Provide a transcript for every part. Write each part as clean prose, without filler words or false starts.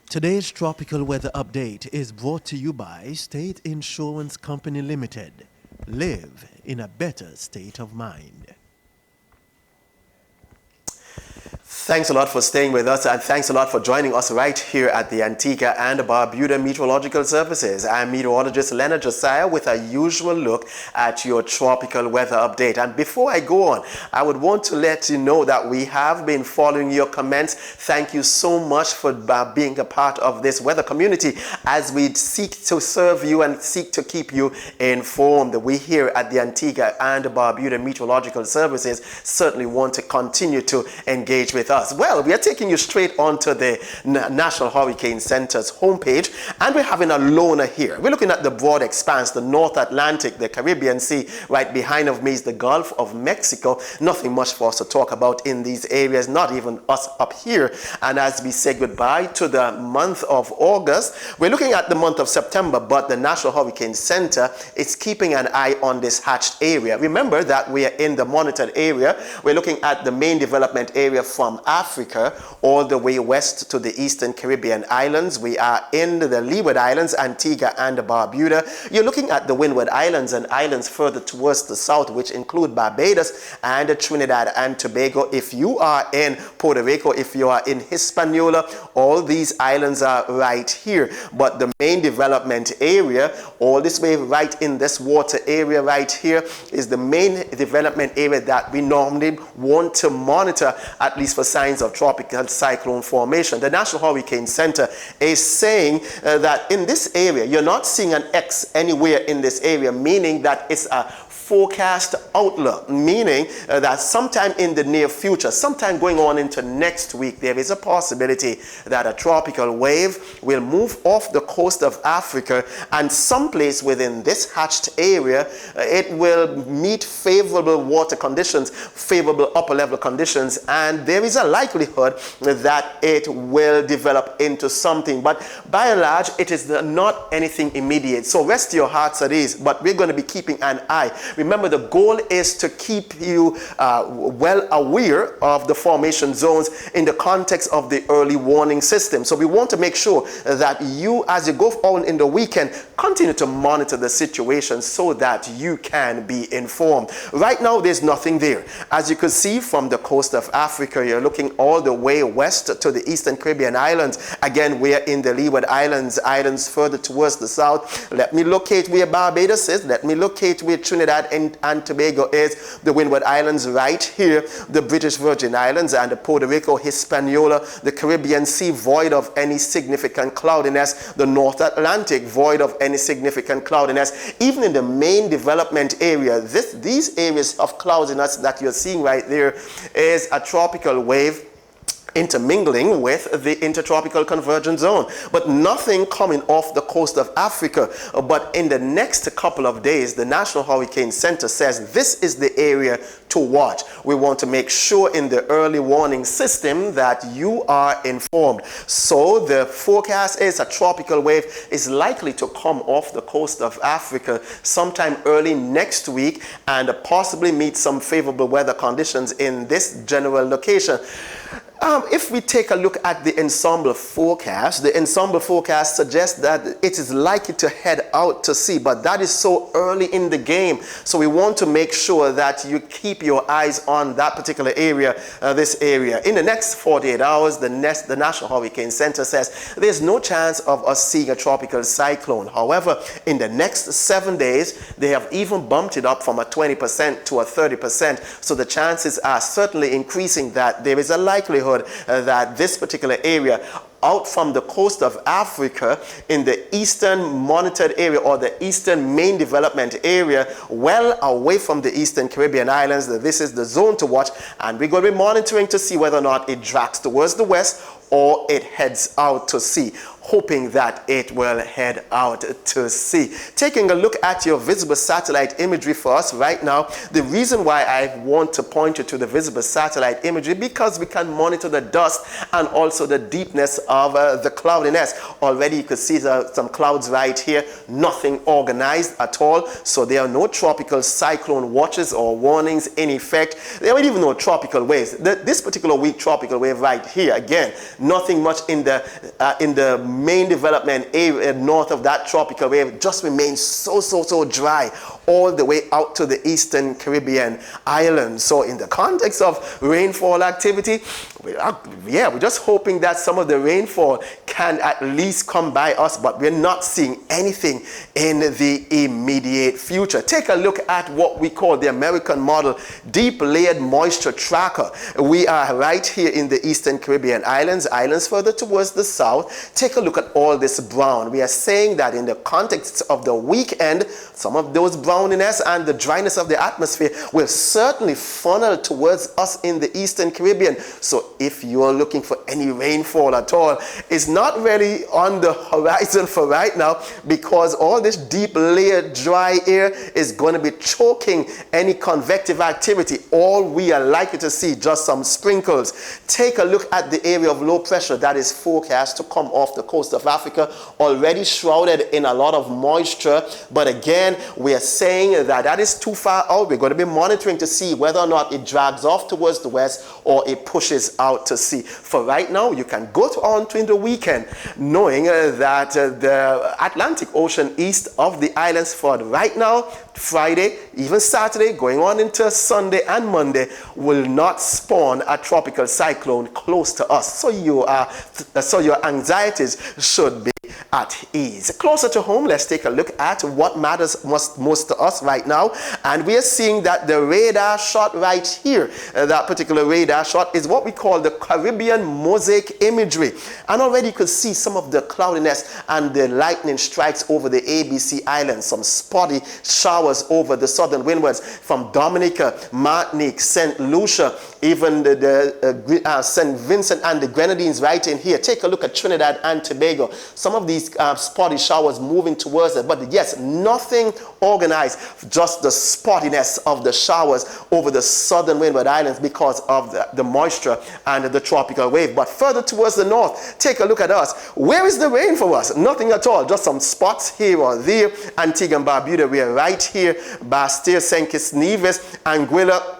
Today's tropical weather update is brought to you by State Insurance Company Limited. Live in a better state of mind. Thanks a lot for staying with us, and thanks a lot for joining us right here at the Antigua and Barbuda Meteorological Services. I'm meteorologist Leonard Josiah with a usual look at your tropical weather update. And before I go on, I would want to let you know that we have been following your comments. Thank you so much for being a part of this weather community as we seek to serve you and seek to keep you informed. We here at the Antigua and Barbuda Meteorological Services certainly want to continue to engage with us. Well, we are taking you straight onto the National Hurricane Center's homepage, and we're having a loner here. We're looking at the broad expanse, the North Atlantic, the Caribbean Sea. Right behind of me is the Gulf of Mexico. Nothing much for us to talk about in these areas, not even us up here. And as we say goodbye to the month of August, we're looking at the month of September, but the National Hurricane Center is keeping an eye on this hatched area. Remember that we are in the monitored area. We're looking at the main development area from Africa all the way west to the eastern Caribbean islands. We are in the Leeward Islands, Antigua and Barbuda. You're looking at the Windward Islands and islands further towards the south, which include Barbados and Trinidad and Tobago. If you are in Puerto Rico, if you are in Hispaniola, all these islands are right here. But the main development area, all this way right in this water area right here, is the main development area that we normally want to monitor, at least for signs of tropical cyclone formation. The National Hurricane Center is saying that in this area, you're not seeing an X anywhere in this area, meaning that it's a forecast outlook, meaning that sometime in the near future, sometime going on into next week, there is a possibility that a tropical wave will move off the coast of Africa, and someplace within this hatched area, it will meet favorable water conditions, favorable upper level conditions, and there is a likelihood that it will develop into something. But by and large, it is not anything immediate. So rest your hearts at ease, but we're going to be keeping an eye. Remember, the goal is to keep you well aware of the formation zones in the context of the early warning system. So we want to make sure that you, as you go on in the weekend, continue to monitor the situation so that you can be informed. Right now, there's nothing there. As you can see from the coast of Africa, you're looking all the way west to the eastern Caribbean islands. Again, we're in the Leeward Islands, islands further towards the south. Let me locate where Barbados is. Let me locate where Trinidad and Tobago is, the Windward Islands right here, the British Virgin Islands and the Puerto Rico, Hispaniola, the Caribbean Sea void of any significant cloudiness, the North Atlantic void of any significant cloudiness. Even in the main development area, these areas of cloudiness that you're seeing right there is a tropical wave intermingling with the intertropical convergence zone, but nothing coming off the coast of Africa. But in the next couple of days, the National Hurricane Center says this is the area to watch. We want to make sure in the early warning system that you are informed. So the forecast is a tropical wave is likely to come off the coast of Africa sometime early next week and possibly meet some favorable weather conditions in this general location. If we take a look at the ensemble forecast suggests that it is likely to head out to sea, but that is so early in the game. So we want to make sure that you keep your eyes on that particular area, this area. In the next 48 hours, the National Hurricane Center says there's no chance of us seeing a tropical cyclone. However, in the next 7 days, they have even bumped it up from a 20% to a 30%. So the chances are certainly increasing that there is a likelihood that this particular area out from the coast of Africa in the eastern monitored area or the eastern main development area, well away from the eastern Caribbean islands, this is the zone to watch, and we're going to be monitoring to see whether or not it drags towards the west or it heads out to sea. hoping that it will head out to sea. Taking a look at your visible satellite imagery for us right now. The reason why I want to point you to the visible satellite imagery, because we can monitor the dust and also the deepness of the cloudiness. Already you can see some clouds right here, nothing organized at all. So there are no tropical cyclone watches or warnings in effect. There aren't even no tropical waves. This particular week, tropical wave right here, again, nothing much in the main development area north of that tropical wave. Just remains so dry all the way out to the eastern Caribbean islands. So in the context of rainfall activity, we're just hoping that some of the rainfall can at least come by us, but we're not seeing anything in the immediate future. Take a look at what we call the American model deep layered moisture tracker. We are right here in the eastern Caribbean islands further towards the south. Take a look at all this brown. We are saying that in the context of the weekend, some of those browniness and the dryness of the atmosphere will certainly funnel towards us in the eastern Caribbean. So if you are looking for any rainfall at all, it's not really on the horizon for right now, because all this deep layered dry air is going to be choking any convective activity. All we are likely to see just some sprinkles. Take a look at the area of low pressure that is forecast to come off the coast of Africa, already shrouded in a lot of moisture. But again, we are saying that is too far out. We're going to be monitoring to see whether or not it drags off towards the west or it pushes out to sea. For right now, you can go on to in the weekend knowing that the Atlantic Ocean east of the islands for right now, Friday, even Saturday, going on into Sunday and Monday, will not spawn a tropical cyclone close to us. So your anxieties should be at ease. Closer to home, let's take a look at what matters most to us right now. And we are seeing that the radar shot right here, that particular radar shot, is what we call the Caribbean mosaic imagery. And already you can see some of the cloudiness and the lightning strikes over the ABC Islands, some spotty showers over the southern windwards from Dominica, Martinique, St. Lucia, even the St. Vincent and the Grenadines right in here. Take a look at Trinidad and Tobago. Some of these spotty showers moving towards it, but yes, nothing organized, just the spottiness of the showers over the southern windward islands because of the moisture and the tropical wave. But further towards the north, take a look at us. Where is the rain for us? Nothing at all, just some spots here or there. Antigua and Barbuda, we are right here. Bastille, St. Kitts Nevis, Anguilla,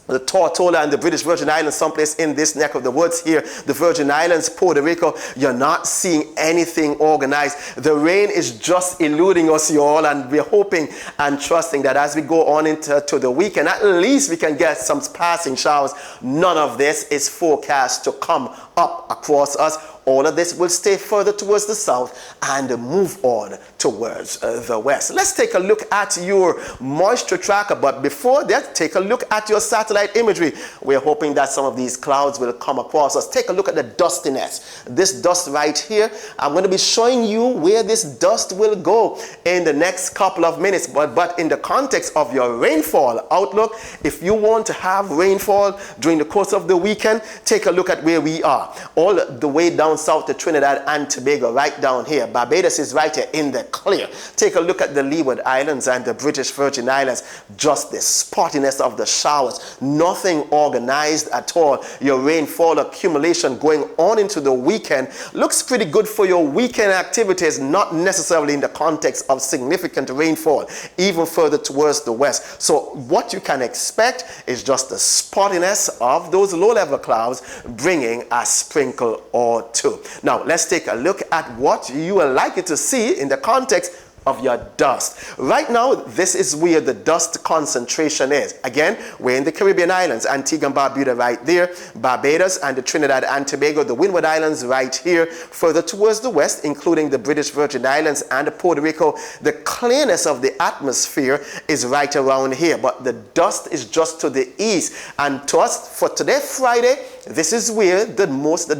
the Tortola and the British Virgin Islands, someplace in this neck of the woods here, the Virgin Islands, Puerto Rico, you're not seeing anything organized. The rain is just eluding us, you all, and we're hoping and trusting that as we go on into the weekend, at least we can get some passing showers. None of this is forecast to come up across us. All of this will stay further towards the south and move on towards the west. Let's take a look at your moisture tracker, but before that, take a look at your satellite imagery. We're hoping that some of these clouds will come across us. Take a look at the dustiness. This dust right here, I'm going to be showing you where this dust will go in the next couple of minutes, but in the context of your rainfall outlook, if you want to have rainfall during the course of the weekend, take a look at where we are. All the way down south to Trinidad and Tobago, right down here. Barbados is right here in the clear. Take a look at the Leeward Islands and the British Virgin Islands. Just the spottiness of the showers. Nothing organized at all. Your rainfall accumulation going on into the weekend looks pretty good for your weekend activities, not necessarily in the context of significant rainfall, even further towards the west. So what you can expect is just the spottiness of those low-level clouds bringing a sprinkle or two. Now, let's take a look at what you are likely to see in the context of your dust. Right now, this is where the dust concentration is. Again, we're in the Caribbean islands, Antigua and Barbuda right there, Barbados and the Trinidad and Tobago, the Windward Islands right here, further towards the west, including the British Virgin Islands and Puerto Rico. The clearness of the atmosphere is right around here, but the dust is just to the east. And to us, for today, Friday, this is where the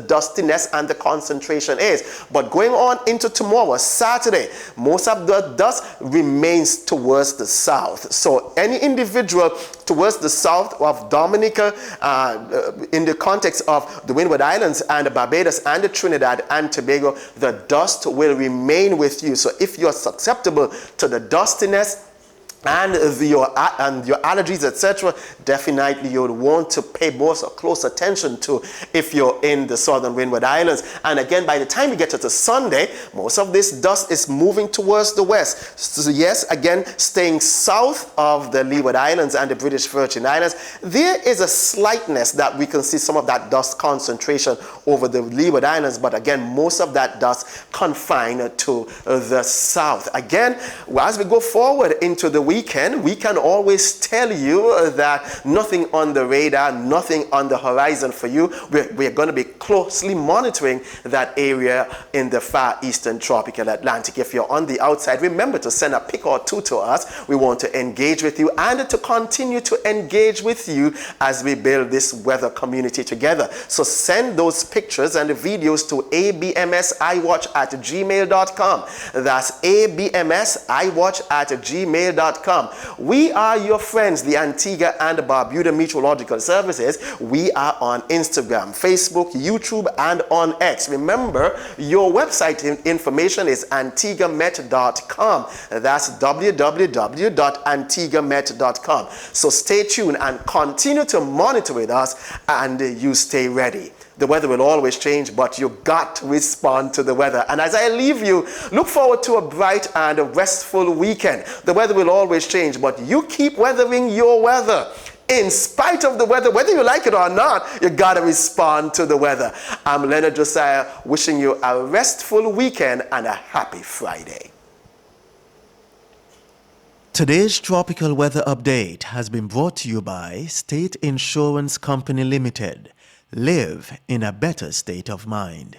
dustiness and the concentration is. But going on into tomorrow, Saturday, most of the dust remains towards the south. So any individual towards the south of Dominica, in the context of the Windward Islands and Barbados and the Trinidad and Tobago, the dust will remain with you. So if you're susceptible to the dustiness and your allergies, etc., definitely you would want to pay more close attention to if you're in the southern Windward Islands. And again, by the time you get to Sunday, most of this dust is moving towards the west. So yes, again, staying south of the Leeward Islands and the British Virgin Islands, there is a slightness that we can see some of that dust concentration over the Leeward Islands, but again, most of that dust confined to the south. Again, as we go forward into the weekend, we can always tell you that nothing on the radar, nothing on the horizon for you. We're going to be closely monitoring that area in the far eastern tropical Atlantic. If you're on the outside, remember to send a pic or two to us. We want to engage with you and to continue to engage with you as we build this weather community together. So send those pictures and the videos to abmsiwatch@gmail.com. That's abmsiwatch@gmail.com. We are your friends, the Antigua and Barbuda Meteorological Services. We are on Instagram, Facebook, YouTube, and on X. Remember, your website information is antiguamet.com. That's www.antiguamet.com. So stay tuned and continue to monitor with us, and you stay ready. The weather will always change, but you got to respond to the weather. And as I leave you, look forward to a bright and a restful weekend. The weather will always change, but you keep weathering your weather. In spite of the weather, whether you like it or not, you got to respond to the weather. I'm Leonard Josiah, wishing you a restful weekend and a happy Friday. Today's tropical weather update has been brought to you by State Insurance Company Limited. Live in a better state of mind.